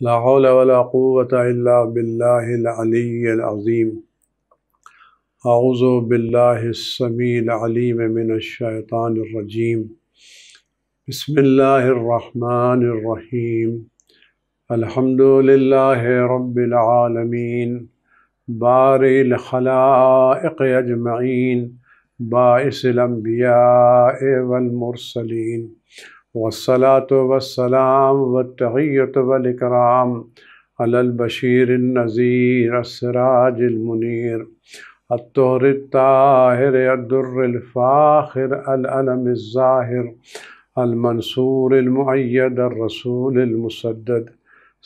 لا حول ولا قوة إلا بالله العلي العظيم. أعوذ بالله السميع العليم من الشيطان الرجيم. بسم الله الرحمن الرحيم. الحمد لله رب العالمين بارئ الخلائق أجمعين باعث الأنبياء والمرسلين والصلاة والسلام والتحية والإكرام على البشير النذير السراج المنير الطهر الطاهر الدر الفاخر العلم الظاهر المنصور المؤيد الرسول المسدد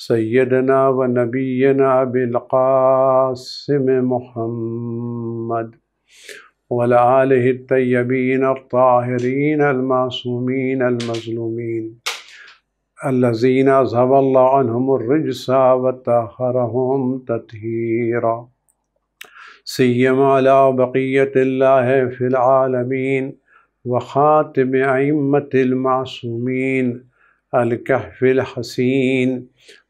سيدنا ونبينا بالقاسم محمد وعلى آله الطيبين الطاهرين المعصومين المظلومين الذين أذهب الله عنهم الرجس وطهرهم تطهيرا سيما على بقية الله في العالمين وخاتم أئمة المعصومين الكهف الحسين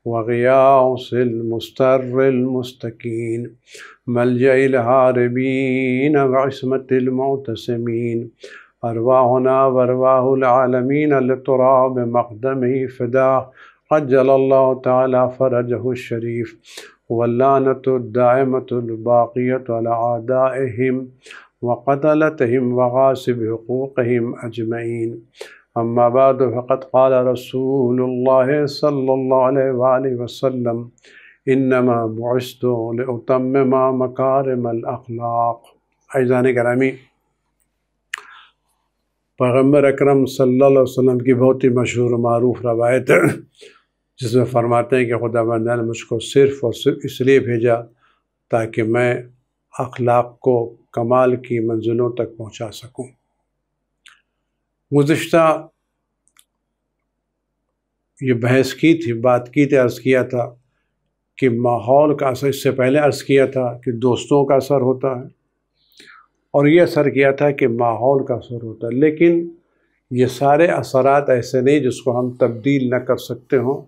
وغياث المستر المستكين ملجأ الهاربين وعصمة المعتصمين أرواحنا وأرواح العالمين لتراب مقدمه فداه عجل الله تعالى فرجه الشريف واللعنة الدائمة الباقية على أعدائهم وقتلتهم وغاصب حقوقهم أجمعين. أما بعد فقد قال رسول الله صلى الله عليه وآله وسلم انما بعثت لأتمم مکارم الاخلاق. عزیزان گرامی، پیغمبر اکرم صلی اللہ علیہ وسلم کی بہت ہی مشہور و معروف روایت ہے جس میں فرماتے ہیں کہ خداوند نے مجھ کو صرف اور صرف اس لیے بھیجا تاکہ میں اخلاق کو کمال کی منزلوں تک پہنچا سکوں. گزشتہ یہ بحث کی تھی، بات کی تھی، عرض کیا تھا کہ ماحول کا اثر، اس سے پہلے عرض کیا تھا کہ دوستوں کا اثر ہوتا ہے، اور یہ اثر کیا تھا کہ ماحول کا اثر ہوتا ہے. لیکن یہ سارے اثرات ایسے نہیں جس کو ہم تبدیل نہ کر سکتے ہوں.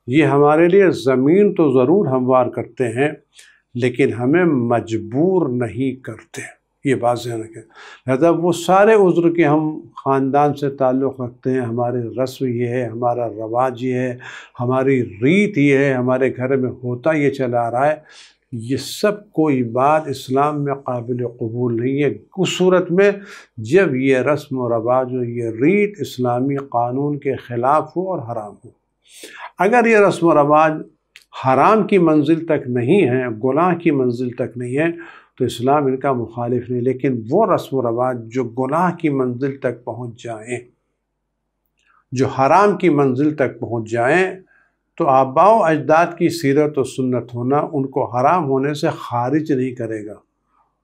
یہ ہمارے لیے زمین تو ضرور ہموار کرتے ہیں لیکن ہمیں مجبور نہیں کرتے. یہ بات ذہن رکھیں. لہذا وہ سارے عذر کے ہم خاندان سے تعلق رکھتے ہیں، ہماری رسم یہ ہے، ہمارا رواج یہ ہے، ہماری ریت یہ ہے، ہمارے گھر میں ہوتا یہ چلا آ رہا ہے، یہ سب کوئی بات اسلام میں قابل قبول نہیں ہے اس صورت میں جب یہ رسم و رواج و یہ ریت اسلامی قانون کے خلاف ہو اور حرام ہو. اگر یہ رسم و رواج حرام کی منزل تک نہیں ہے، گناہ کی منزل تک نہیں ہے، تو اسلام ان کا مخالف نہیں. لیکن وہ رسم و رواج جو گناہ کی منزل تک پہنچ جائیں، جو حرام کی منزل تک پہنچ جائیں، تو آباء و اجداد کی سیرت و سنت ہونا ان کو حرام ہونے سے خارج نہیں کرے گا،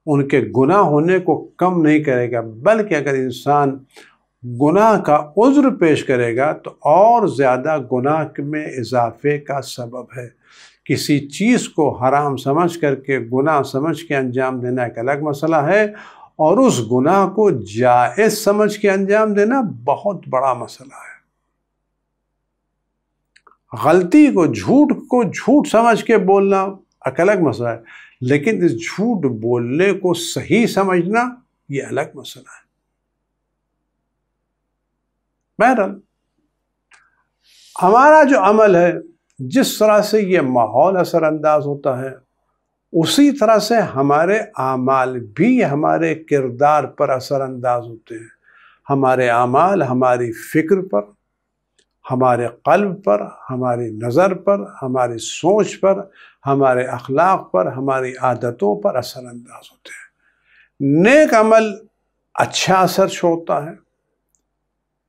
ان کے گناہ ہونے کو کم نہیں کرے گا، بلکہ اگر انسان گناہ کا عذر پیش کرے گا تو اور زیادہ گناہ میں اضافے کا سبب ہے. کسی چیز کو حرام سمجھ کر کے، گناہ سمجھ کے انجام دینا ایک الگ مسئلہ ہے، اور اس گناہ کو جائز سمجھ کے انجام دینا بہت بڑا مسئلہ ہے. غلطی کو، جھوٹ سمجھ کے بولنا ایک الگ مسئلہ ہے، لیکن اس جھوٹ بولنے کو صحیح سمجھنا یہ الگ مسئلہ ہے. بہرحال ہمارا جو عمل ہے، جس طرح سے یہ ماحول اثر انداز ہوتا ہے، اسی طرح سے ہمارے اعمال بھی ہمارے کردار پر اثر انداز ہوتے ہیں. ہمارے اعمال ہماری فکر پر، ہمارے قلب پر، ہماری نظر پر، ہماری سوچ پر، ہمارے اخلاق پر، ہماری عادتوں پر اثر انداز ہوتے ہیں. نیک عمل اچھا اثر چھوڑتا ہے،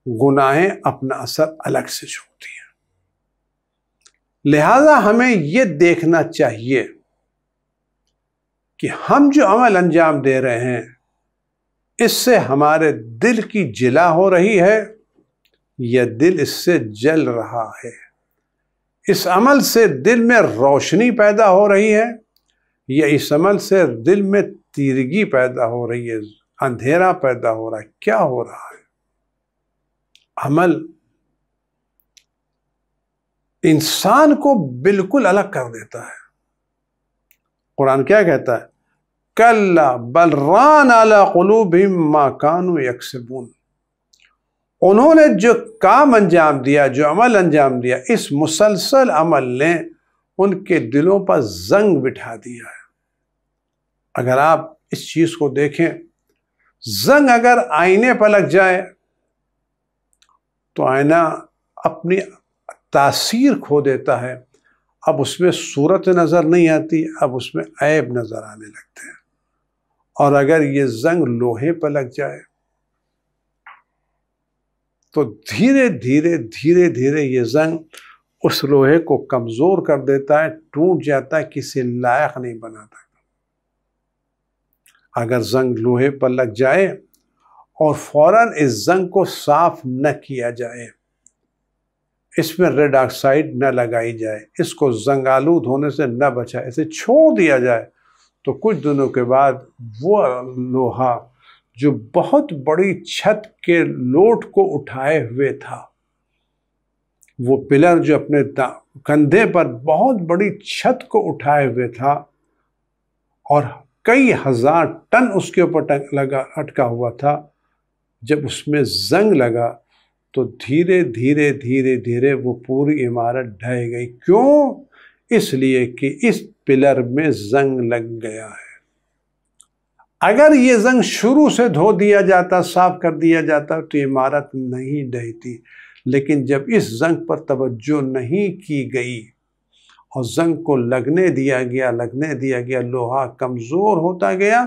گناہیں اپنا اثر الگ سے چھوڑتی ہیں. لہذا ہمیں یہ دیکھنا چاہیے کہ ہم جو عمل انجام دے رہے ہیں اس سے ہمارے دل کی جلا ہو رہی ہے یا دل اس سے جل رہا ہے. اس عمل سے دل میں روشنی پیدا ہو رہی ہے یا اس عمل سے دل میں تیرگی پیدا ہو رہی ہے، اندھیرا پیدا ہو رہا ہے، کیا ہو رہا ہے؟ عمل انسان کو بالکل الگ کر دیتا ہے۔ قرآن کیا کہتا ہے؟ کلا بل ران علی قلوبہم ما کانوا یکسبون، انہوں نے جو کام انجام دیا، جو عمل انجام دیا، اس مسلسل عمل نے ان کے دلوں پر زنگ بٹھا دیا ہے۔ اگر آپ اس چیز کو دیکھیں، زنگ اگر آئینے پر لگ جائے تو آئینہ اپنی تاثیر کھو دیتا ہے، اب اس میں صورت نظر نہیں آتی، اب اس میں عیب نظر آنے لگتے ہیں۔ اور اگر یہ زنگ لوہے پر لگ جائے تو دھیرے دھیرے دھیرے دھیرے یہ زنگ اس لوہے کو کمزور کر دیتا ہے، ٹوٹ جاتا ہے، کسی لائق نہیں بناتا۔ اگر زنگ لوہے پر لگ جائے اور فوراً اس زنگ کو صاف نہ کیا جائے، اس میں ریڈ آکسائڈ نہ لگائی جائے، اس کو زنگ آلود ہونے سے نہ بچائے، اسے چھوڑ دیا جائے، تو کچھ دنوں کے بعد وہ لوہا جو بہت بڑی چھت کے لوٹ کو اٹھائے ہوئے تھا، وہ پلر جو اپنے کندھے پر بہت بڑی چھت کو اٹھائے ہوئے تھا اور کئی ہزار ٹن اس کے اوپر اٹکا ہوا تھا، جب اس میں زنگ لگا تو دھیرے دھیرے دھیرے دھیرے وہ پوری عمارت ڈھہ گئی۔ کیوں؟ اس لیے کہ اس پلر میں زنگ لگ گیا ہے۔ اگر یہ زنگ شروع سے دھو دیا جاتا، صاف کر دیا جاتا تو یہ عمارت نہیں ڈھہتی، لیکن جب اس زنگ پر توجہ نہیں کی گئی اور زنگ کو لگنے دیا گیا، لوہا کمزور ہوتا گیا،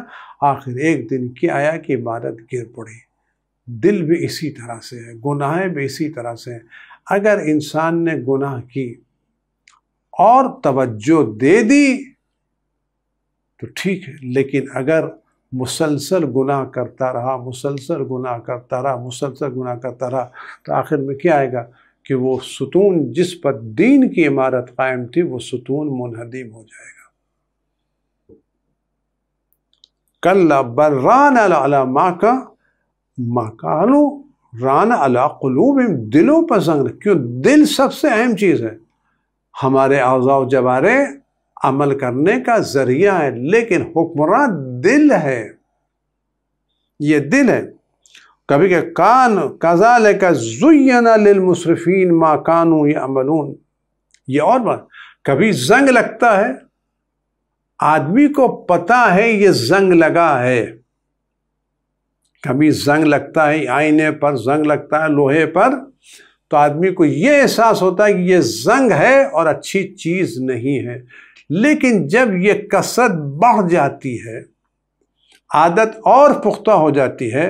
آخر ایک دن کیا آیا کہ عمارت گر پڑی۔ دل بھی اسی طرح سے ہے، گناہیں بھی اسی طرح سے ہیں۔ اگر انسان نے گناہ کی اور توجہ دے دی تو ٹھیک ہے، لیکن اگر مسلسل گناہ کرتا رہا تو آخر میں کیا آئے گا کہ وہ ستون جس پر دین کی عمارت قائم تھی، وہ ستون منہدم ہو جائے گا۔ کلا بل ران علی ما کانوا ران علی قلوبہم، دلوں پر زنگ۔ کیوں؟ دل سب سے اہم چیز ہے۔ ہمارے اعضاء و جوارح عمل کرنے کا ذریعہ ہے، لیکن حکمراں دل ہے، یہ دل ہے۔ کبھی کہ کذالک زین للمسرفین ما کانوا یعملون، یہ اور بات، کبھی زنگ لگتا ہے، آدمی کو پتا ہے یہ زنگ لگا ہے، کبھی زنگ لگتا ہے آئینے پر، زنگ لگتا ہے لوہے پر، تو آدمی کو یہ احساس ہوتا ہے کہ یہ زنگ ہے اور اچھی چیز نہیں ہے۔ لیکن جب یہ کثرت بڑھ جاتی ہے، عادت اور پختہ ہو جاتی ہے،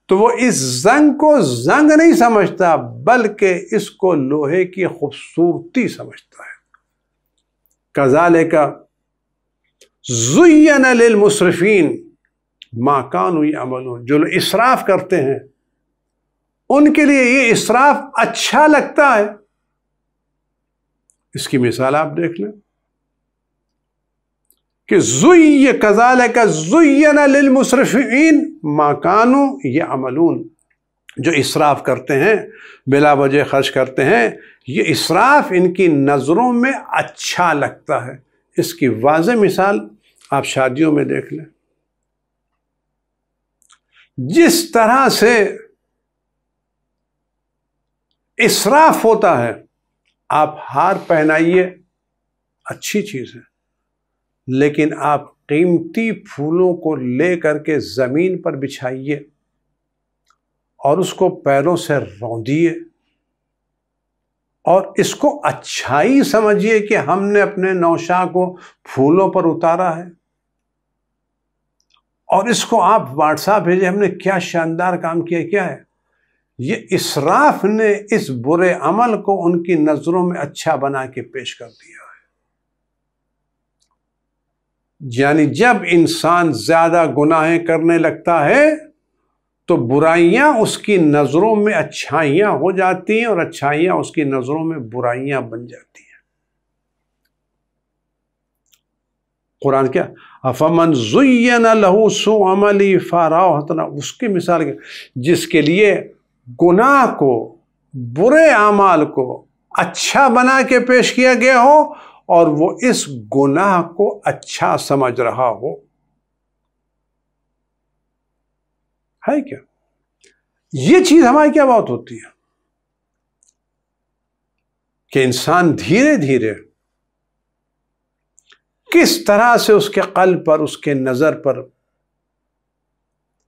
تو وہ اس زنگ کو زنگ نہیں سمجھتا، بلکہ اس کو لوہے کی خوبصورتی سمجھتا ہے۔ کذالک زین للمسرفین ما کانوا یعملون، جو لوگ اسراف کرتے ہیں ان کے لیے یہ اسراف اچھا لگتا ہے۔ اس کی مثال آپ دیکھ لیں کہ کذالک زین للمسرفین ما کانوا یعملون، جو اسراف کرتے ہیں، بلا وجہ خرچ کرتے ہیں، یہ اسراف ان کی نظروں میں اچھا لگتا ہے۔ اس کی واضح مثال آپ شادیوں میں دیکھ لیں، جس طرح سے اسراف ہوتا ہے، آپ ہار پہنائیے، اچھی چیز ہے، لیکن آپ قیمتی پھولوں کو لے کر کے زمین پر بچھائیے اور اس کو پیروں سے روندیے اور اس کو اچھائی سمجھیے کہ ہم نے اپنے نوشا کو پھولوں پر اتارا ہے، اور اس کو آپ واٹس ایپ بھیجیں، ہم نے کیا شاندار کام کیا۔ کیا ہے یہ؟ اسراف نے اس برے عمل کو ان کی نظروں میں اچھا بنا کے پیش کر دیا ہے۔ یعنی جب انسان زیادہ گناہیں کرنے لگتا ہے تو برائیاں اس کی نظروں میں اچھائیاں ہو جاتی ہیں، اور اچھائیاں اس کی نظروں میں برائیاں بن جاتی ہیں۔ قرآن کیا؟ افمن زین لہ سوء عملی فرآہ حسنا، اس کی مثال جس کے لیے گناہ کو، برے اعمال کو اچھا بنا کے پیش کیا گیا ہو اور وہ اس گناہ کو اچھا سمجھ رہا ہو. ہے کیا؟ یہ چیز ہماری کیا بات ہوتی ہے کہ انسان دھیرے دھیرے کس طرح سے اس کے قلب پر، اس کے نظر پر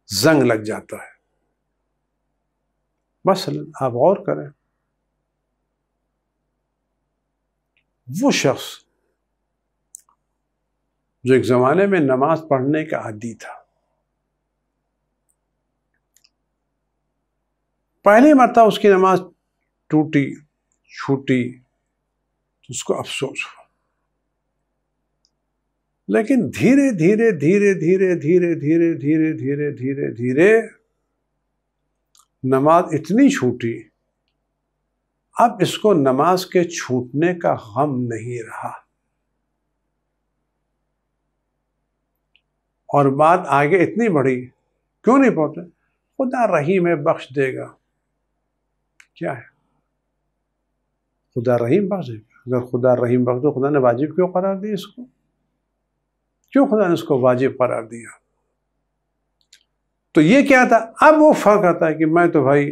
زنگ لگ جاتا ہے. مثلا آپ غور کریں، وہ شخص جو ایک زمانے میں نماز پڑھنے کا عادی تھا، پہلی مرتبہ اس کی نماز ٹوٹی چھوٹی تو اس کو افسوس ہوا، لیکن دھیرے دھیرے دھیرے دھیرے دھیرے دھیرے دھیرے دھیرے دھیرے دھیرے نماز اتنی چھوٹی، اب اس کو نماز کے چھوٹنے کا غم نہیں رہا. اور بات آگے اتنی بڑی، کیوں نہیں پہنچے؟ خدا رحیم ہے، بخش دے گا. کیا ہے؟ خدا رحیم بخش دے گا. اگر خدا رحیم بخش دے، خدا نے واجب کیوں قرار دی اس کو؟ کیوں خدا نے اس کو واجب قرار دیا؟ تو یہ کیا تھا؟ اب وہ فرق آتا ہے کہ میں تو بھائی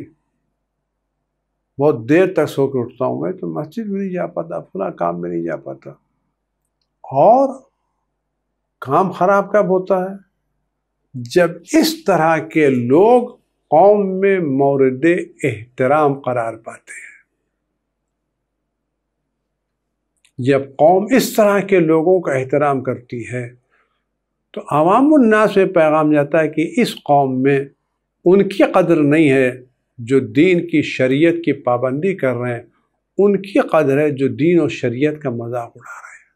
بہت دیر تک سو کے اٹھتا ہوں، میں تو مسجد میں نہیں جا پاتا، فلاں کام میں نہیں جا پاتا. اور کام خراب کب ہوتا ہے؟ جب اس طرح کے لوگ قوم میں مورد احترام قرار پاتے ہیں. جب قوم اس طرح کے لوگوں کا احترام کرتی ہے تو عوام الناس میں پیغام جاتا ہے کہ اس قوم میں ان کی قدر نہیں ہے جو دین کی شریعت کی پابندی کر رہے ہیں، ان کی قدر ہے جو دین اور شریعت کا مذاق اڑا رہے ہیں.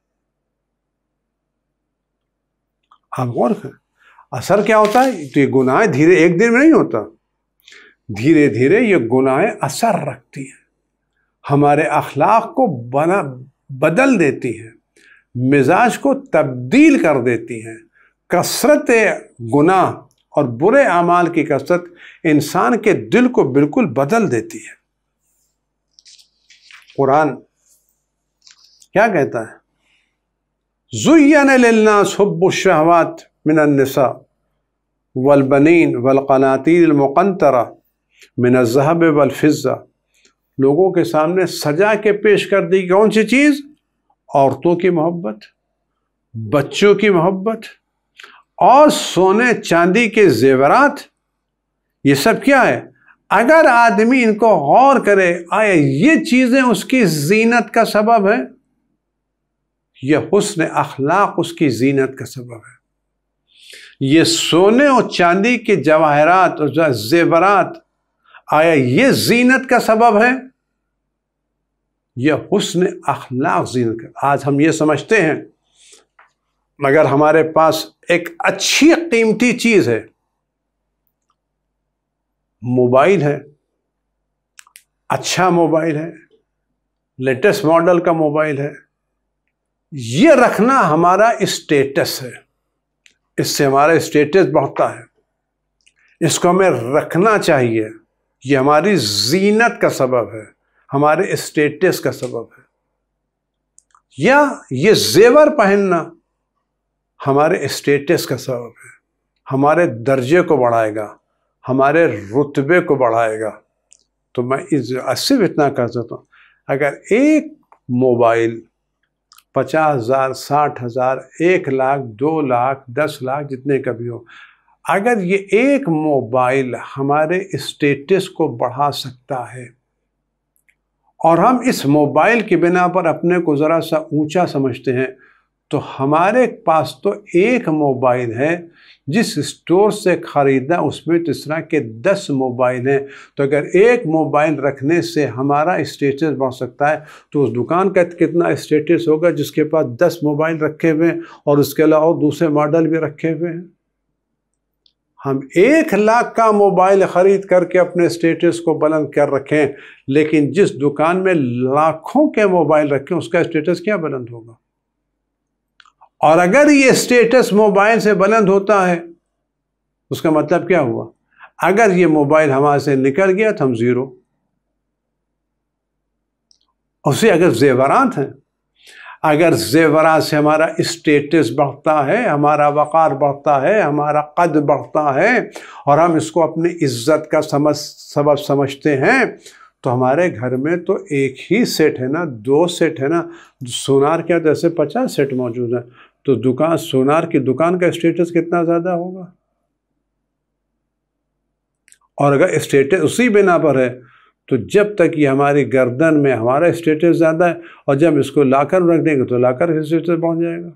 آپ غور کریں، اثر کیا ہوتا ہے؟ تو یہ گناہ دھیرے ایک دن میں نہیں ہوتا، دھیرے دھیرے یہ گناہ اثر رکھتی ہیں، ہمارے اخلاق کو بدل دیتی ہیں، مزاج کو تبدیل کر دیتی ہیں. کثرت گناہ اور برے اعمال کی کثرت انسان کے دل کو بالکل بدل دیتی ہے. قرآن کیا کہتا ہے؟ زُيِّنَ لِلنَّاسِ حُبُّ الشَّهَوَاتِ مِنَ النِّسَاءِ وَالْبَنِينَ وَالْقَنَاطِيرِ الْمُقَنطَرَةِ مِنَ الذَّهَبِ وَالْفِضَّةِ. لوگوں کے سامنے سجا کے پیش کر دی کون سی چیز؟ عورتوں کی محبت، بچوں کی محبت اور سونے چاندی کے زیورات. یہ سب کیا ہے؟ اگر آدمی ان کو غور کرے، آیا یہ چیزیں اس کی زینت کا سبب ہے؟ یہ حسن اخلاق اس کی زینت کا سبب ہے. یہ سونے اور چاندی کے جواہرات اور زیورات، آیا یہ زینت کا سبب ہے؟ یہ حسن اخلاق زینت کا. آج ہم یہ سمجھتے ہیں مگر ہمارے پاس ایک اچھی قیمتی چیز ہے، موبائل ہے، اچھا موبائل ہے، لیٹسٹ ماڈل کا موبائل ہے، یہ رکھنا ہمارا اسٹیٹس ہے، اس سے ہمارا اسٹیٹس بڑھتا ہے، اس کو ہمیں رکھنا چاہیے، یہ ہماری زینت کا سبب ہے، ہمارے اسٹیٹس کا سبب ہے. یا یہ زیور پہننا ہمارے اسٹیٹس کا سبب ہے، ہمارے درجے کو بڑھائے گا، ہمارے رتبے کو بڑھائے گا. تو میں صرف اتنا کہہ سکتا ہوں، اگر ایک موبائل 50,000 60,000 1,00,000 2,00,000 10,00,000 جتنے کا بھی ہو، اگر یہ ایک موبائل ہمارے اسٹیٹس کو بڑھا سکتا ہے اور ہم اس موبائل کی بنا پر اپنے کو ذرا سا اونچا سمجھتے ہیں، تو ہمارے پاس تو ایک موبائل ہے، جس اسٹور سے خریدا اس میں تو اس طرح کے 10 موبائل ہیں. تو اگر ایک موبائل رکھنے سے ہمارا اسٹیٹس بڑھ سکتا ہے تو اس دکان کا کتنا اسٹیٹس ہوگا جس کے پاس 10 موبائل رکھے ہوئے ہیں اور اس کے علاوہ دوسرے ماڈل بھی رکھے ہوئے ہیں. ہم 1,00,000 کا موبائل خرید کر کے اپنے اسٹیٹس کو بلند کر رکھیں، لیکن جس دکان میں لاکھوں کے موبائل رکھیں اس کا اسٹیٹس کیا بلند ہوگا؟ اور اگر یہ اسٹیٹس موبائل سے بلند ہوتا ہے اس کا مطلب کیا ہوا؟ اگر یہ موبائل ہمارے سے نکل گیا تو ہم زیرو. اسے اگر زیورات ہیں، اگر زیورات سے ہمارا اسٹیٹس بڑھتا ہے، ہمارا وقار بڑھتا ہے، ہمارا قد بڑھتا ہے، اور ہم اس کو اپنی عزت کا سبب سمجھتے ہیں، تو ہمارے گھر میں تو ایک ہی سیٹ ہے نا، 2 سیٹ ہے نا، سونار کیا تو ایسے 50 سیٹ موجود ہیں، تو سونار کی دکان کا اسٹیٹس کتنا زیادہ ہوگا؟ اور اگر اسٹیٹس اسی بنا پر ہے تو جب تک یہ ہماری گردن میں ہمارا اسٹیٹس زیادہ ہے، اور جب اس کو لا کر رکھ دیں گے تو لا کر اسٹیٹس پہنچ جائے گا۔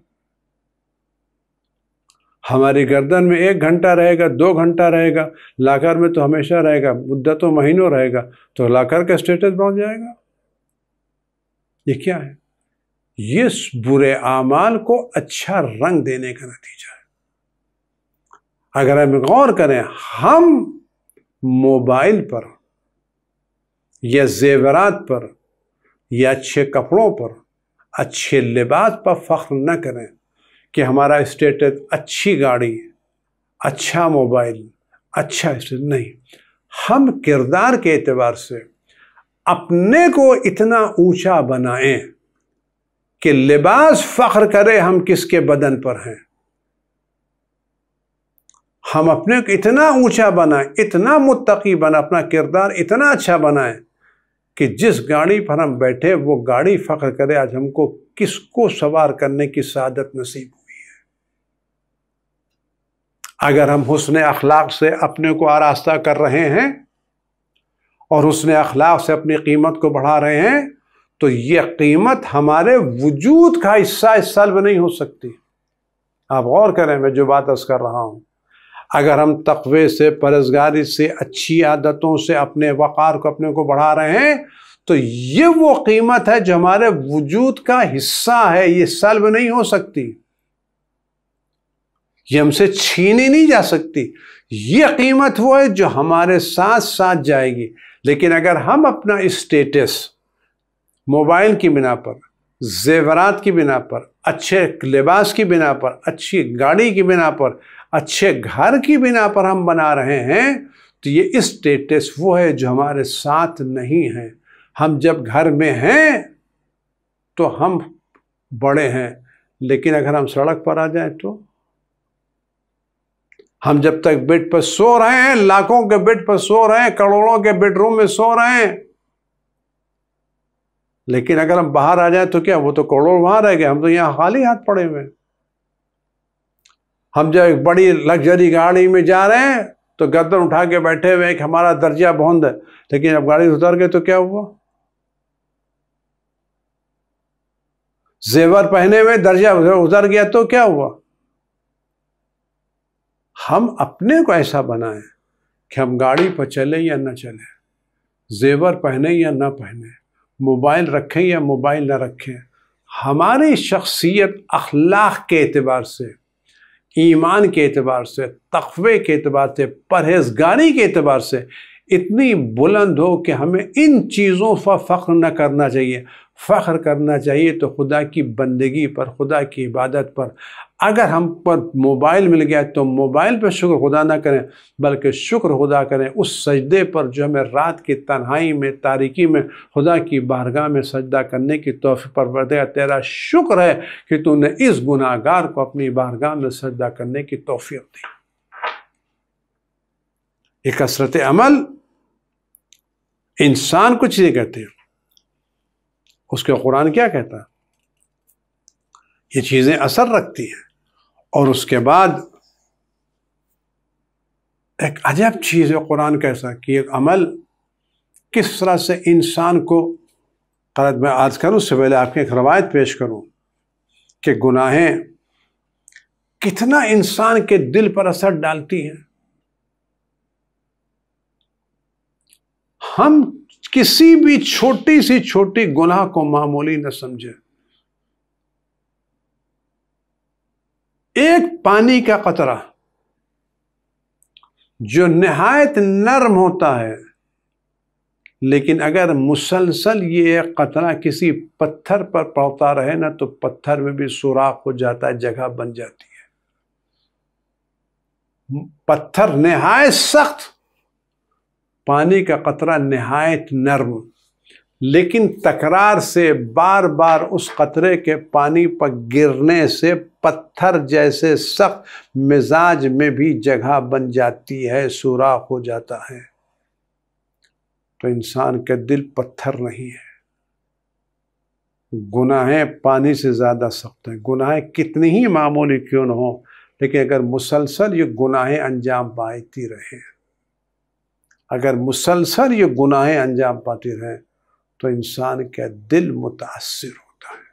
ہماری گردن میں 1 گھنٹہ رہے گا، 2 گھنٹہ رہے گا، لا کر میں تو ہمیشہ رہے گا، مدتوں مہینوں رہے گا، تو لا کر کا اسٹیٹس پہنچ جائے گا۔ یہ کیا ہے؟ یہ برے اعمال کو اچھا رنگ دینے کا نتیجہ ہے۔ اگر ہم غور کریں، ہم موبائل پر یا زیورات پر یا اچھے کپڑوں پر، اچھے لباس پر فخر نہ کریں کہ ہمارا اسٹیٹس اچھی گاڑی، اچھا موبائل، اچھا اسٹیٹس، نہیں، ہم کردار کے اعتبار سے اپنے کو اتنا اونچا بنائیں کہ لباس فخر کرے ہم کس کے بدن پر ہیں۔ ہم اپنے کو اتنا اونچا بنائیں، اتنا متقی بنائیں، اپنا کردار اتنا اچھا بنائیں کہ جس گاڑی پر ہم بیٹھے وہ گاڑی فخر کرے آج ہم کو کس کو سوار کرنے کی سعادت نصیب ہوئی ہے۔ اگر ہم حسن اخلاق سے اپنے کو آراستہ کر رہے ہیں اور حسن اخلاق سے اپنی قیمت کو بڑھا رہے ہیں، تو یہ قیمت ہمارے وجود کا حصہ سلب نہیں ہو سکتی۔ آپ غور کریں، میں جو بات عرض کر رہا ہوں، اگر ہم تقوی سے، پرہیزگاری سے، اچھی عادتوں سے اپنے وقار کو اپنے کو بڑھا رہے ہیں، تو یہ وہ قیمت ہے جو ہمارے وجود کا حصہ ہے، یہ سلب نہیں ہو سکتی، یہ ہم سے چھینی نہیں جا سکتی۔ یہ قیمت وہ ہے جو ہمارے ساتھ ساتھ جائے گی۔ لیکن اگر ہم اپنا اسٹیٹس موبائل کی بنا پر، زیورات کی بنا پر، اچھے لباس کی بنا پر، اچھی گاڑی کی بنا پر، اچھے گھر کی بنا پر ہم بنا رہے ہیں، تو یہ اسٹیٹس وہ ہے جو ہمارے ساتھ نہیں ہے۔ ہم جب گھر میں ہیں تو ہم بڑے ہیں، لیکن اگر ہم سڑک پر آ جائیں تو ہم جب تک بیڈ پر سو رہے ہیں، لاکھوں کے بیڈ پر سو رہے ہیں، کروڑوں کے بیڈ روم میں سو رہے ہیں، لیکن اگر ہم باہر آ جائیں تو کیا؟ وہ تو کروڑ وہاں رہ گئے، ہم تو یہاں خالی ہاتھ پڑے ہوئے ہیں۔ ہم جب ایک بڑی لگژری گاڑی میں جا رہے ہیں تو گردن اٹھا کے بیٹھے ہوئے کہ ہمارا درجہ بلند ہے، لیکن اب گاڑی اتر گئے تو کیا ہوا؟ زیور پہنے ہوئے درجہ اتر گیا تو کیا ہوا؟ ہم اپنے کو ایسا بنائیں کہ ہم گاڑی پر چلیں یا نہ چلیں، زیور پہنے یا نہ پہنے، موبائل رکھیں یا موبائل نہ رکھیں، ہماری شخصیت اخلاق کے اعتبار سے، ایمان کے اعتبار سے، تقوی کے اعتبار سے، پرہیزگاری کے اعتبار سے اتنی بلند ہو کہ ہمیں ان چیزوں پر فخر نہ کرنا چاہیے۔ فخر کرنا چاہیے تو خدا کی بندگی پر، خدا کی عبادت پر۔ اگر ہم پر موبائل مل گیا تو موبائل پہ شکر خدا نہ کریں، بلکہ شکر خدا کریں اس سجدے پر جو ہمیں رات کی تنہائی میں، تاریکی میں خدا کی بارگاہ میں سجدہ کرنے کی توفیق۔ پروردگار تیرا شکر ہے کہ تو نے اس گناہگار کو اپنی بارگاہ میں سجدہ کرنے کی توفیق دی۔ یہ کثرت عمل انسان کو چیزیں کہتے ہیں، اس کے قرآن کیا کہتا ہے؟ یہ چیزیں اثر رکھتی ہیں۔ اور اس کے بعد ایک عجب چیز ہے قرآن کیسا کہ ایک عمل کس طرح سے انسان کو، میں عرض کروں اس سے پہلے آپ کی ایک روایت پیش کروں کہ گناہیں کتنا انسان کے دل پر اثر ڈالتی ہیں۔ ہم کسی بھی چھوٹی سی چھوٹی گناہ کو معمولی نہ سمجھیں۔ ایک پانی کا قطرہ جو نہایت نرم ہوتا ہے، لیکن اگر مسلسل یہ ایک قطرہ کسی پتھر پر پڑتا رہے نا تو پتھر میں بھی سوراخ ہو جاتا ہے، جگہ بن جاتی ہے۔ پتھر نہایت سخت، پانی کا قطرہ نہایت نرم، لیکن تکرار سے بار بار اس قطرے کے پانی پر گرنے سے پتھر جیسے سخت مزاج میں بھی جگہ بن جاتی ہے، سوراخ ہو جاتا ہے۔ تو انسان کا دل پتھر نہیں ہے، گناہیں پانی سے زیادہ سخت ہیں۔ گناہیں کتنی ہی معمولی کیوں نہ ہوں، لیکن اگر مسلسل یہ گناہیں انجام پاتی رہے، اگر مسلسل یہ گناہیں انجام پاتی رہے تو انسان کا دل متاثر ہوتا ہے،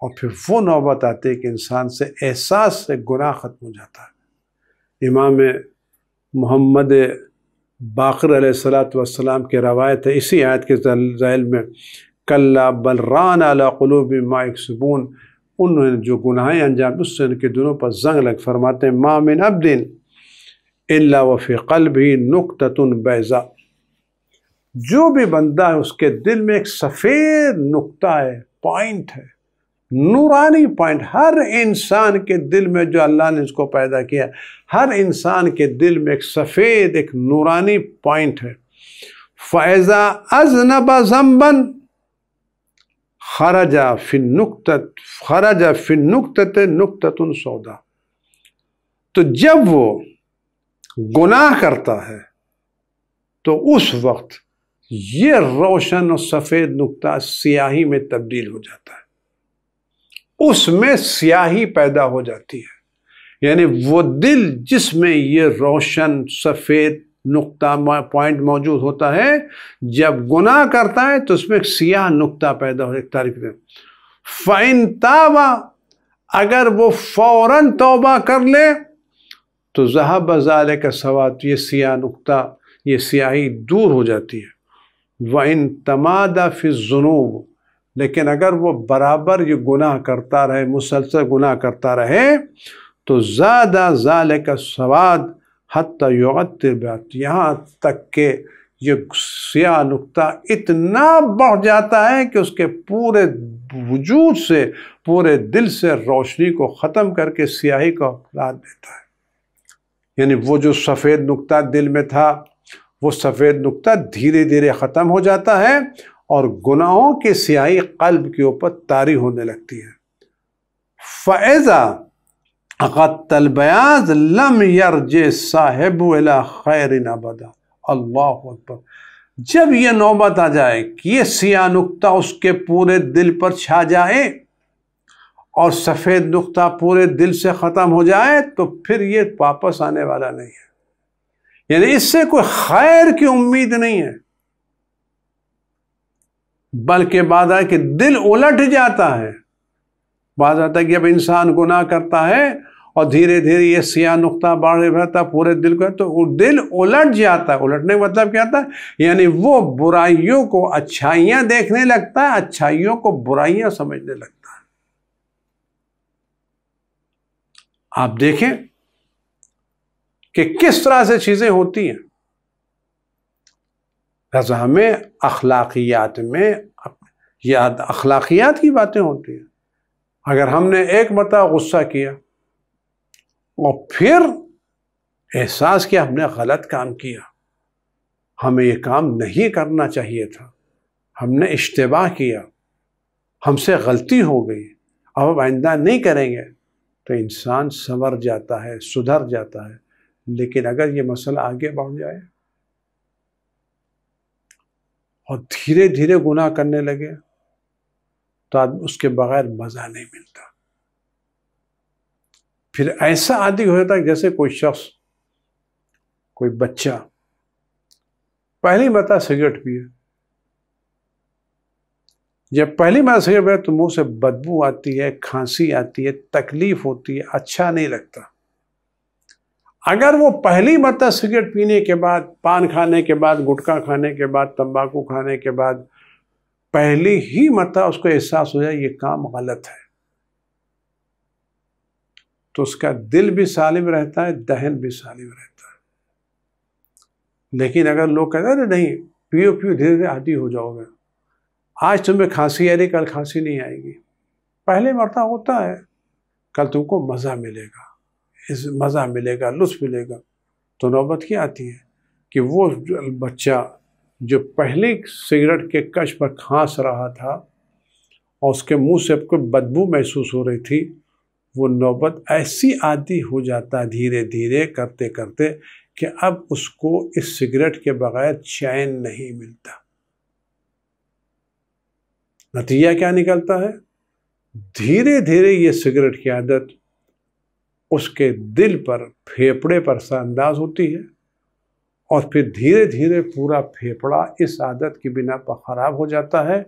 اور پھر وہ نوبت آتی ہے کہ انسان سے احساس سے گناہ ختم ہو جاتا ہے۔ امام محمد باقر علیہ السلام کی روایت ہے اسی آیت کے ذیل میں، کلا بل ران علی قلوب ما یکسبون، انہوں نے جو گناہیں انجام اس سے ان کے دلوں پر زنگ لگ۔ فرماتے ہیں ما من عبد الا وفی قلبہ نقطۃ بیضاء، جو بھی بندہ ہے اس کے دل میں ایک سفید نقطہ ہے، پوائنٹ ہے، نورانی پوائنٹ۔ ہر انسان کے دل میں جو اللہ نے اس کو پیدا کیا، ہر انسان کے دل میں ایک سفید ایک نورانی پوائنٹ ہے۔ فَإِذَا أَذْنَبَ ذَنْبًا خَرَجَ فِي النُّقْطَةِ نُقْطَةٌ سَوْدَاء، تو جب وہ گناہ کرتا ہے تو اس وقت یہ روشن اور سفید نقطہ سیاہی میں تبدیل ہو جاتا ہے، اس میں سیاہی پیدا ہو جاتی ہے۔ یعنی وہ دل جس میں یہ روشن سفید نقطہ پوائنٹ موجود ہوتا ہے، جب گناہ کرتا ہے تو اس میں ایک سیاہ نقطہ پیدا ہو، ایک تاریخ میں فَإِن تَابَ، اگر وہ فوراً توبہ کر لے تو ذَهَبَ ذَلِكَ السَّوَادُ، یہ سیاہ نقطہ یہ سیاہی دور ہو جاتی ہے۔ وَإِن تَمَادَ فِي الذُّنُوبِ، لیکن اگر وہ برابر یہ گناہ کرتا رہے، مسلسل گناہ کرتا رہے تو زاد ذالک السواد حتی یغطی بات، یہاں تک کہ یہ سیاہ نقطہ اتنا بڑھ جاتا ہے کہ اس کے پورے وجود سے، پورے دل سے روشنی کو ختم کر کے سیاہی کو لا دیتا ہے۔ یعنی وہ جو سفید نقطہ دل میں تھا، وہ سفید نقطہ دھیرے دھیرے ختم ہو جاتا ہے اور گناہوں کی سیاہی قلب کے اوپر طاری ہونے لگتی ہے۔ فَإِذَا أَخَذْتَ الْبَيَاضَ لَمْ يَرْجِعْ صَاحِبُهُ إِلَىٰ خَيْرٍ أَبَدًا، اللہ اکبر۔ جب یہ نوبت آ جائے کہ یہ سیاہ نقطہ اس کے پورے دل پر چھا جائے اور سفید نقطہ پورے دل سے ختم ہو جائے تو پھر یہ واپس آنے والا نہیں ہے، یعنی اس سے کوئی خیر کی امید نہیں ہے، بلکہ بعد ہے کہ دل الٹ جاتا ہے۔ بعض آتا ہے کہ جب انسان گناہ کرتا ہے اور دھیرے دھیرے یہ سیاہ نقطہ بڑھ رہتا ہے پورے دل کو، تو دل الٹ جاتا ہے۔ الٹنے کا مطلب کیا ہوتا ہے؟ یعنی وہ برائیوں کو اچھائیاں دیکھنے لگتا ہے، اچھائیوں کو برائیاں سمجھنے لگتا ہے۔ آپ دیکھیں کہ کس طرح سے چیزیں ہوتی ہیں۔ لہذا ہمیں اخلاقیات میں یاد اخلاقیات کی باتیں ہوتی ہیں۔ اگر ہم نے ایک مرتبہ غصہ کیا اور پھر احساس کیا ہم نے غلط کام کیا، ہمیں یہ کام نہیں کرنا چاہیے تھا، ہم نے اشتباہ کیا، ہم سے غلطی ہو گئی، اب آئندہ نہیں کریں گے، تو انسان سنور جاتا ہے، سدھر جاتا ہے۔ لیکن اگر یہ مسئلہ آگے بڑھ جائے اور دھیرے دھیرے گناہ کرنے لگے تو آدمی اس کے بغیر مزہ نہیں ملتا۔ پھر ایسا عادی ہو جاتا ہے جیسے کوئی شخص، کوئی بچہ پہلی مرتبہ سگریٹ پیے، جب پہلی مرتبہ سگریٹ پیے تو منہ سے بدبو آتی ہے، کھانسی آتی ہے، تکلیف ہوتی ہے، اچھا نہیں لگتا۔ اگر وہ پہلی مرتبہ سگریٹ پینے کے بعد، پان کھانے کے بعد، گٹکا کھانے کے بعد، تمباکو کھانے کے بعد پہلی ہی مرتبہ اس کو احساس ہو جائے یہ کام غلط ہے، تو اس کا دل بھی سالم رہتا ہے، دہن بھی سالم رہتا ہے۔ لیکن اگر لوگ کہتے ہیں نہیں پیو پیو دھیرے دھیرے عادی ہو جاؤ گے، آج تمہیں کھانسی آ رہی کل کھانسی نہیں آئے گی، پہلے مرتبہ ہوتا ہے، کل تم کو مزہ ملے گا، مزہ ملے گا، لطف ملے گا، تو نوبت کیا آتی ہے کہ وہ بچہ جو پہلی سگریٹ کے کش پر کھانس رہا تھا اور اس کے منہ سے کوئی بدبو محسوس ہو رہی تھی، وہ نوبت ایسی عادی ہو جاتا دھیرے دھیرے کرتے کرتے کہ اب اس کو اس سگریٹ کے بغیر چین نہیں ملتا۔ نتیجہ کیا نکلتا ہے؟ دھیرے دھیرے یہ سگریٹ کی عادت اس کے دل پر، پھیپڑے پر اثر انداز ہوتی ہے، اور پھر دھیرے دھیرے پورا پھیپڑا اس عادت کی بنا پر خراب ہو جاتا ہے،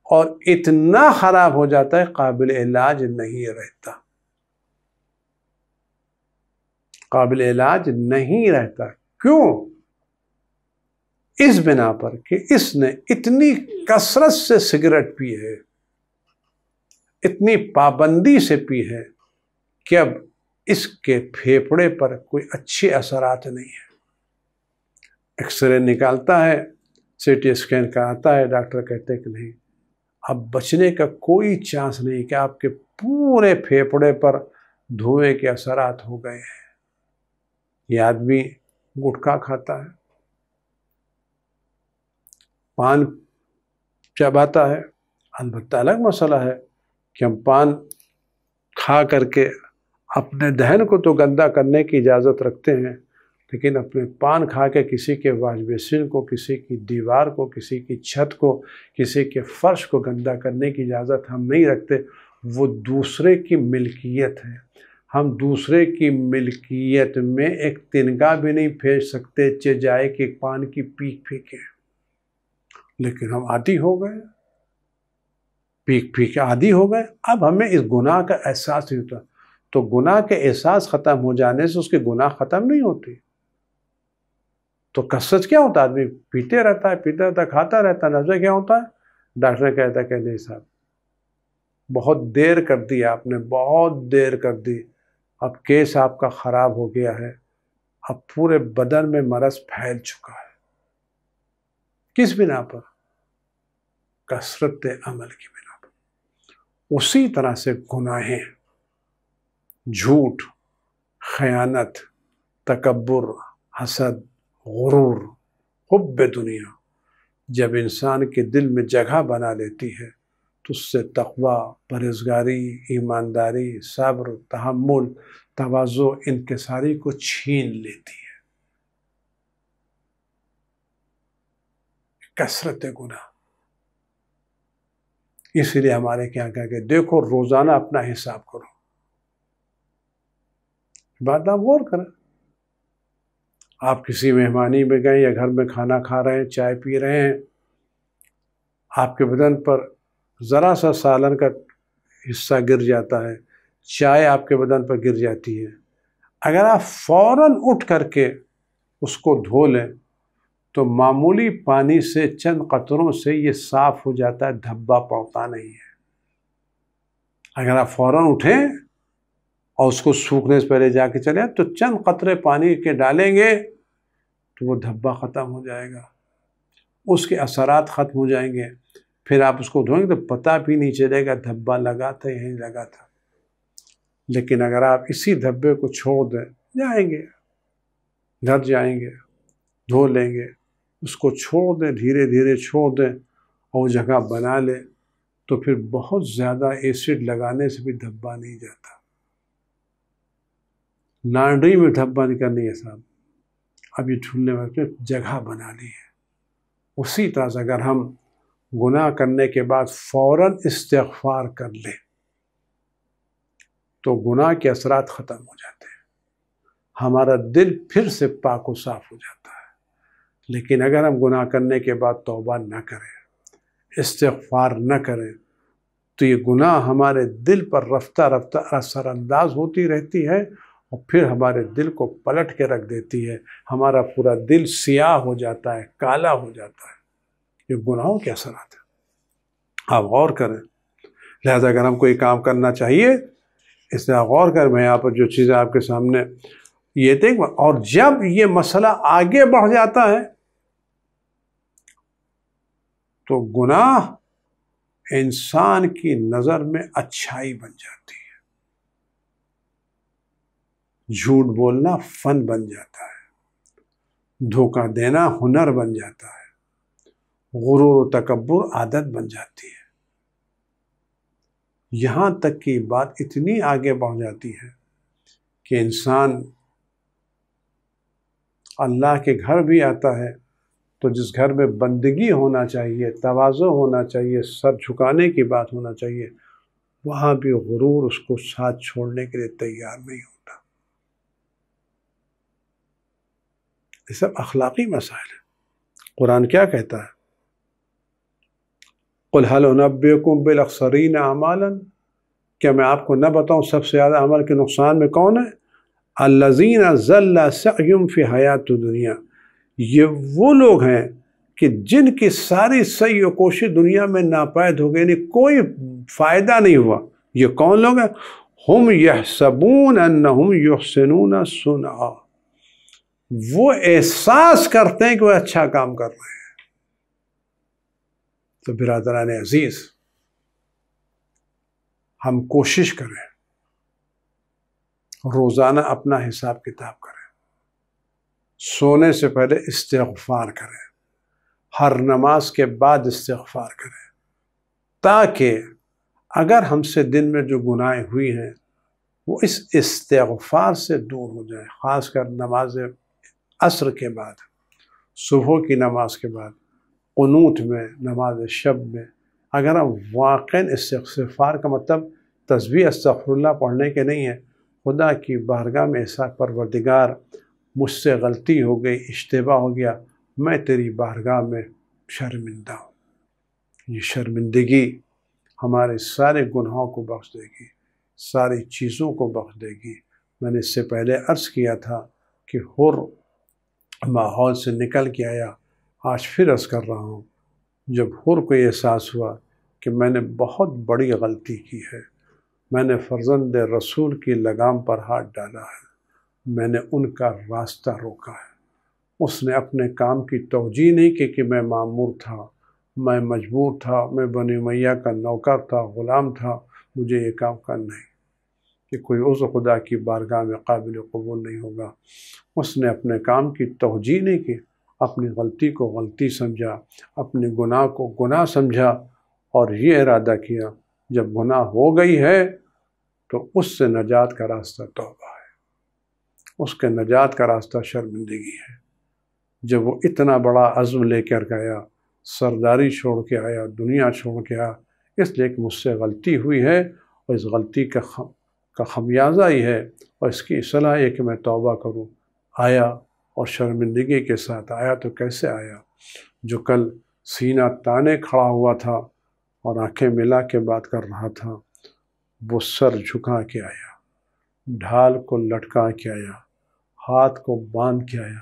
اور اتنا خراب ہو جاتا ہے قابل علاج نہیں رہتا، قابل علاج نہیں رہتا۔ کیوں؟ اس بنا پر کہ اس نے اتنی کثرت سے سگریٹ پی ہے، اتنی پابندی سے پی ہے کہ اب اس کے پھیپڑے پر کوئی اچھے اثرات نہیں ہیں۔ ایکس رے نکالتا ہے، سی ٹی اسکین کراتا ہے، ڈاکٹر کہتے ہیں کہ نہیں، اب بچنے کا کوئی چانس نہیں کہ آپ کے پورے پھیپڑے پر دھوئیں کے اثرات ہو گئے ہیں۔ یہ آدمی گٹکا کھاتا ہے، پان چباتا ہے، البتہ الگ مسئلہ ہے کہ ہم پان کھا کر کے اپنے دہن کو تو گندا کرنے کی اجازت رکھتے ہیں، لیکن اپنے پان کھا کے کسی کے واش بیسن کو، کسی کی دیوار کو، کسی کی چھت کو، کسی کے فرش کو گندا کرنے کی اجازت ہم نہیں رکھتے۔ وہ دوسرے کی ملکیت ہے، ہم دوسرے کی ملکیت میں ایک تنگا بھی نہیں پھینک سکتے چہ جائے کہ پان کی پیک پھینکیں، لیکن ہم عادی ہو گئے، پیک پھینک عادی ہو گئے۔ اب ہمیں اس گناہ کا احساس نہیں ہوتا، تو گناہ کے احساس ختم ہو جانے سے اس کے گناہ ختم نہیں ہوتے۔ تو کثرت کیا ہوتا ہے؟ آدمی پیتے رہتا ہے، کھاتا رہتا ہے، نتیجہ کیا ہوتا ہے؟ ڈاکٹر کہتا ہے کہ نہیں صاحب، بہت دیر کر دی آپ نے، بہت دیر کر دی، اب کیس آپ کا خراب ہو گیا ہے، اب پورے بدن میں مرض پھیل چکا ہے۔ کس بنا پر؟ کثرت عمل کی بنا پر۔ اسی طرح سے گناہیں، جھوٹ، خیانت، تکبر، حسد، غرور، حب دنیا جب انسان کے دل میں جگہ بنا لیتی ہے تو اس سے تقوی، پرہیزگاری، ایمانداری، صبر، تحمل، تواضع، انکساری کو چھین لیتی ہے۔ کثرت گناہ، اس لیے ہمارے کیا کہ دیکھو روزانہ اپنا حساب کرو۔ بات آپ غور کریں، آپ کسی مہمانی میں گئے یا گھر میں کھانا کھا رہے ہیں، چائے پی رہے ہیں، آپ کے بدن پر ذرا سا سالن کا حصہ گر جاتا ہے، چائے آپ کے بدن پر گر جاتی ہے، اگر آپ فوراً اٹھ کر کے اس کو دھو لیں تو معمولی پانی سے چند قطروں سے یہ صاف ہو جاتا ہے، دھبا پڑتا نہیں ہے۔ اگر آپ فوراً اٹھیں اور اس کو سوکھنے سے پہلے جا کے چلیں تو چند قطرے پانی کے ڈالیں گے تو وہ دھبا ختم ہو جائے گا، اس کے اثرات ختم ہو جائیں گے، پھر آپ اس کو دھوئیں گے تو پتہ بھی نہیں چلے گا دھبا لگا تھا یا نہیں لگا تھا۔ لیکن اگر آپ اسی دھبے کو چھوڑ دیں، جائیں گے گھر، جائیں گے دھو لیں گے، اس کو چھوڑ دیں، دھیرے دھیرے چھوڑ دیں اور جگہ بنا لیں، تو پھر بہت زیادہ ایسڈ لگانے سے بھی دھبا نہیں جاتا۔ لانڈری میں دھبا نہیں کرنی ہے صاحب، اب یہ دھلنے میں جگہ بنا لی ہے۔ اسی طرح سے اگر ہم گناہ کرنے کے بعد فوراً استغفار کر لیں تو گناہ کے اثرات ختم ہو جاتے ہیں، ہمارا دل پھر سے پاک و صاف ہو جاتا ہے۔ لیکن اگر ہم گناہ کرنے کے بعد توبہ نہ کریں، استغفار نہ کریں، تو یہ گناہ ہمارے دل پر رفتہ رفتہ اثر انداز ہوتی رہتی ہے اور پھر ہمارے دل کو پلٹ کے رکھ دیتی ہے، ہمارا پورا دل سیاہ ہو جاتا ہے، کالا ہو جاتا ہے۔ یہ گناہوں کے اثرات ہیں، آپ غور کریں۔ لہذا اگر ہم کوئی کام کرنا چاہیے، اس طرح غور کر، میں یہاں پر جو چیزیں آپ کے سامنے یہ دیکھ، اور جب یہ مسئلہ آگے بڑھ جاتا ہے تو گناہ انسان کی نظر میں اچھائی بن جاتی ہے، جھوٹ بولنا فن بن جاتا ہے، دھوکہ دینا ہنر بن جاتا ہے، غرور و تکبر عادت بن جاتی ہے، یہاں تک کہ بات اتنی آگے بڑھ جاتی ہے کہ انسان اللہ کے گھر بھی آتا ہے تو جس گھر میں بندگی ہونا چاہیے، تواضع ہونا چاہیے، سر جھکانے کی بات ہونا چاہیے، وہاں بھی غرور اس کو ساتھ چھوڑنے کے لیے تیار نہیں ہوتا۔ یہ سب اخلاقی مسائل ہیں۔ قرآن کیا کہتا ہے؟ قُلْ هَلْ أُنَبِّئُكُم بِالْأَخْسَرِينَ أَعْمَالًا، کیا میں آپ کو نہ بتاؤں سب سے زیادہ عمل کے نقصان میں کون ہے؟ الَّذِينَ ضَلَّ سَعْيُهُمْ فِي حَيَاةِ الدُّنْيَا، یہ وہ لوگ ہیں کہ جن کی ساری سعی و کوشش دنیا میں ناپید ہو گئی، یعنی کوئی فائدہ نہیں ہوا۔ یہ کون لوگ ہیں؟ ہم یحسبون انہم یحسنون صنعا، وہ احساس کرتے ہیں کہ وہ اچھا کام کر رہے ہیں۔ تو برادران عزیز، ہم کوشش کریں، روزانہ اپنا حساب کتاب کریں، سونے سے پہلے استغفار کریں، ہر نماز کے بعد استغفار کریں، تاکہ اگر ہم سے دن میں جو گناہیں ہوئی ہیں وہ اس استغفار سے دور ہو جائیں، خاص کر نماز عصر کے بعد، صبح کی نماز کے بعد، قنوت میں، نماز شب میں، اگر ہم واقعاً استغفار کا مطلب تسبیح استغفر اللہ پڑھنے کے نہیں ہے، خدا کی بارگاہ میں ایسا پروردگار مجھ سے غلطی ہو گئی، اشتباہ ہو گیا، میں تیری بارگاہ میں شرمندہ ہوں، یہ شرمندگی ہمارے سارے گناہوں کو بخش دے گی، ساری چیزوں کو بخش دے گی۔ میں نے اس سے پہلے عرض کیا تھا کہ حر ماحول سے نکل کے آیا، آج پھر عرض کر رہا ہوں، جب حر کو یہ احساس ہوا کہ میں نے بہت بڑی غلطی کی ہے، میں نے فرزند رسول کی لگام پر ہاتھ ڈالا ہے، میں نے ان کا راستہ روکا ہے، اس نے اپنے کام کی توجیہ نہیں کی کہ میں مامور تھا، میں مجبور تھا، میں بنی امیہ کا نوکر تھا، غلام تھا، مجھے یہ کام کرنا ہے، کہ کوئی عذر خدا کی بارگاہ میں قابل قبول نہیں ہوگا۔ اس نے اپنے کام کی توجیہ نہیں کی، اپنی غلطی کو غلطی سمجھا، اپنے گناہ کو گناہ سمجھا، اور یہ ارادہ کیا جب گناہ ہو گئی ہے تو اس سے نجات کا راستہ توبہ ہے، اس کے نجات کا راستہ شرمندگی ہے۔ جب وہ اتنا بڑا عزم لے کر گیا، سرداری چھوڑ کے آیا، دنیا چھوڑ کے آیا، اس لیے کہ مجھ سے غلطی ہوئی ہے اور اس غلطی کا خمیازہ ہی ہے اور اس کی اصلاح ہے کہ میں توبہ کروں، آیا اور شرمندگی کے ساتھ آیا۔ تو کیسے آیا؟ جو کل سینہ تانے کھڑا ہوا تھا اور آنکھیں ملا کے بات کر رہا تھا، وہ سر جھکا کے آیا، ڈھال کو لٹکا کے آیا، ہاتھ کو باندھ کے آیا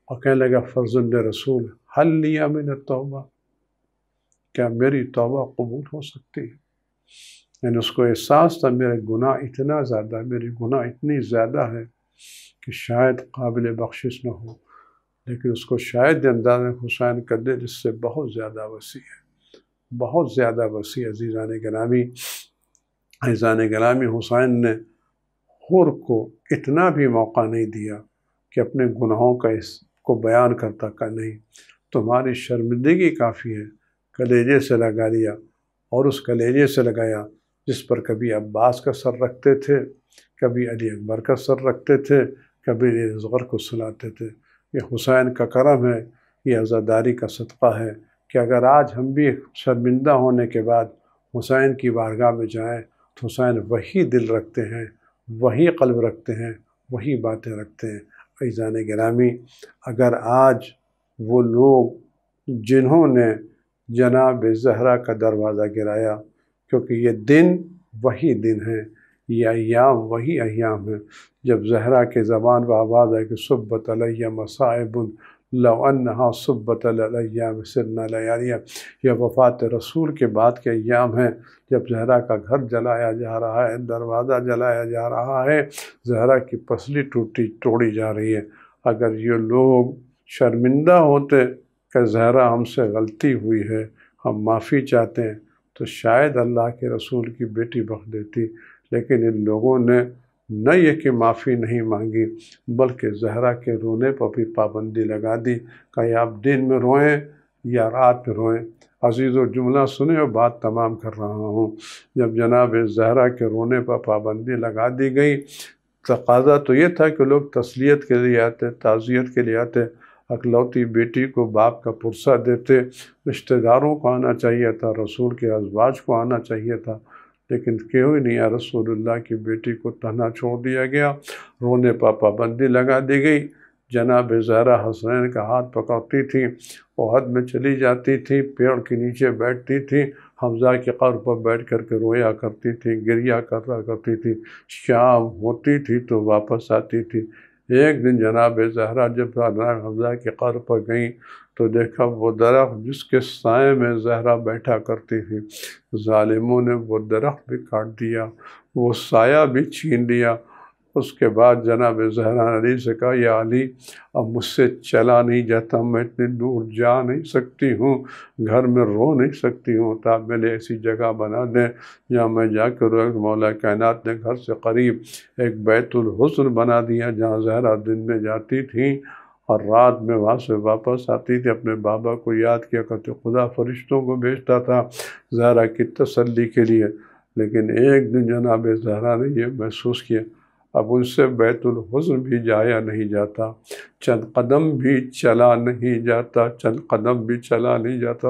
اور کہنے لگا فرزند رسول حل لیا من التوبہ، کیا میری توبہ قبول ہو سکتی ہے؟ یعنی اس کو احساس تھا میرے گناہ اتنا زیادہ، میری گناہ اتنی زیادہ ہے کہ شاید قابل بخشش نہ ہو، لیکن اس کو شاید انداز حسین کا دل اس سے بہت زیادہ وسیع ہے، بہت زیادہ وسیع۔ عزیزان گرامی، حسین نے حر کو اتنا بھی موقع نہیں دیا کہ اپنے گناہوں کو بیان کرتا کہ نہیں، تمہاری شرمندگی کافی ہے، کلیجے سے لگا لیا، اور اس کلیجے سے لگایا جس پر کبھی عباس کا سر رکھتے تھے، کبھی علی اکبر کا سر رکھتے تھے، کبھی علی اصغر کو سلاتے تھے۔ یہ حسین کا کرم ہے، یہ عزاداری کا صدقہ ہے کہ اگر آج ہم بھی شرمندہ ہونے کے بعد حسین کی بارگاہ میں جائیں تو حسین وہی دل رکھتے ہیں، وہی قلب رکھتے ہیں، وہی باتیں رکھتے ہیں۔ عزیزان گرامی، اگر آج وہ لوگ جنہوں نے جناب زہرا کا دروازہ گرایا، کیونکہ یہ دن وہی دن ہے، یہ ایام وہی ایام ہیں جب زہرا کے زبان پر آواز ہے کہ صبت علیہ مصائب لو انہا صبت علیہ سرنا لیالیہ، یہ وفات رسول کے بعد کے ایام ہیں جب زہرا کا گھر جلایا جا رہا ہے، دروازہ جلایا جا رہا ہے، زہرا کی پسلی توڑی جا رہی ہے۔ اگر یہ لوگ شرمندہ ہوتے کہ زہرا ہم سے غلطی ہوئی ہے، ہم معافی چاہتے ہیں، تو شاید اللہ کے رسول کی بیٹی بخش دیتی، لیکن ان لوگوں نے نہ یہ کہ معافی نہیں مانگی بلکہ زہرا کے رونے پر بھی پابندی لگا دی کہ آپ دن میں روئیں یا رات میں روئیں۔ عزیز و جملہ سنیں اور بات تمام کر رہا ہوں۔ جب جناب زہرا کے رونے پر پابندی لگا دی گئی، تقاضا تو یہ تھا کہ لوگ تسلیت کے لیے آتے، تعزیت کے لیے آتے، اکلوتی بیٹی کو باپ کا پرسہ دیتے، رشتہ داروں کو آنا چاہیے تھا، رسول کے ازواج کو آنا چاہیے تھا، لیکن کیوں ہی نہیں رسول اللہ کی بیٹی کو تنہا چھوڑ دیا گیا، رونے پر پابندی لگا دی گئی۔ جناب زہرا حسنین کا ہاتھ پکڑتی تھی، احد میں چلی جاتی تھی، پیڑ کے نیچے بیٹھتی تھی، حمزہ کے قبر پر بیٹھ کر کے رویا کرتی تھی، گریہ کرا کرتی تھی، شام ہوتی تھی تو واپس آتی تھی۔ ایک دن جناب زہرا جب حمزہ کے قبر پر گئیں تو دیکھا وہ درخت جس کے سائے میں زہرا بیٹھا کرتی تھی، ظالموں نے وہ درخت بھی کاٹ دیا، وہ سایہ بھی چھین لیا۔ اس کے بعد جناب زہرا علی سے کہا، یا علی اب مجھ سے چلا نہیں جاتا، میں اتنی دور جا نہیں سکتی ہوں، گھر میں رو نہیں سکتی ہوں، تو آپ میرے لیے ایسی جگہ بنا دیں جہاں میں جا کر رو۔ مولا کائنات نے گھر سے قریب ایک بیت الحسن بنا دیا جہاں زہرا دن میں جاتی تھیں اور رات میں وہاں سے واپس آتی تھی، اپنے بابا کو یاد کیا کرتے، خدا فرشتوں کو بھیجتا تھا زہرا کی تسلی کے لیے۔ لیکن ایک دن جناب زہرا نے یہ محسوس کیا اب ان سے بیت الحسن بھی جایا نہیں جاتا، چند قدم بھی چلا نہیں جاتا، چند قدم بھی چلا نہیں جاتا۔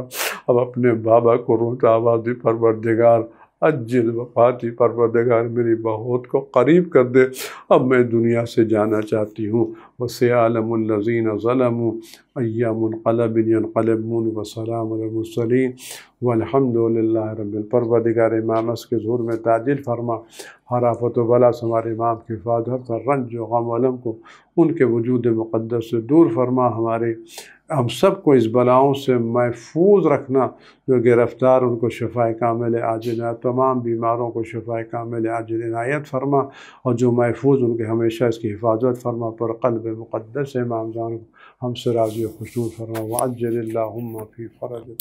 اب اپنے بابا کو روتا آوازی، پروردگار اجل وفاتی، پروردگار میری بہت کو قریب کر دے، اب میں دنیا سے جانا چاہتی ہوں۔ وَسَيَعْلَمُ الَّذِينَ ظَلَمُوا أَيَّ مُنقَلَبٍ يَنقَلِبُونَ وَسَلَامٌ عَلَى الْمُرْسَلِينَ وَالْحَمْدُ لِلَّهِ رَبِّ پروردگار امام اس کے ظہور میں تعجیل فرما، ہر آفت و بلا سے ہمارے امام کی حفاظت، ہر رنج و غم و علم کو ان کے وجود مقدس سے دور فرما، ہمارے ہم سب کو اس بلاؤں سے محفوظ رکھنا، جو گرفتار ان کو شفائے کامل عاجل، تمام بیماروں کو شفائے کامل عاجل عنایت فرما، اور جو محفوظ ان کے ہمیشہ اس کی حفاظت فرما، پر قلب مقدس امام جان کو ہم سے راضی و خوشنود فرما، وعجل اللہم فی فرج۔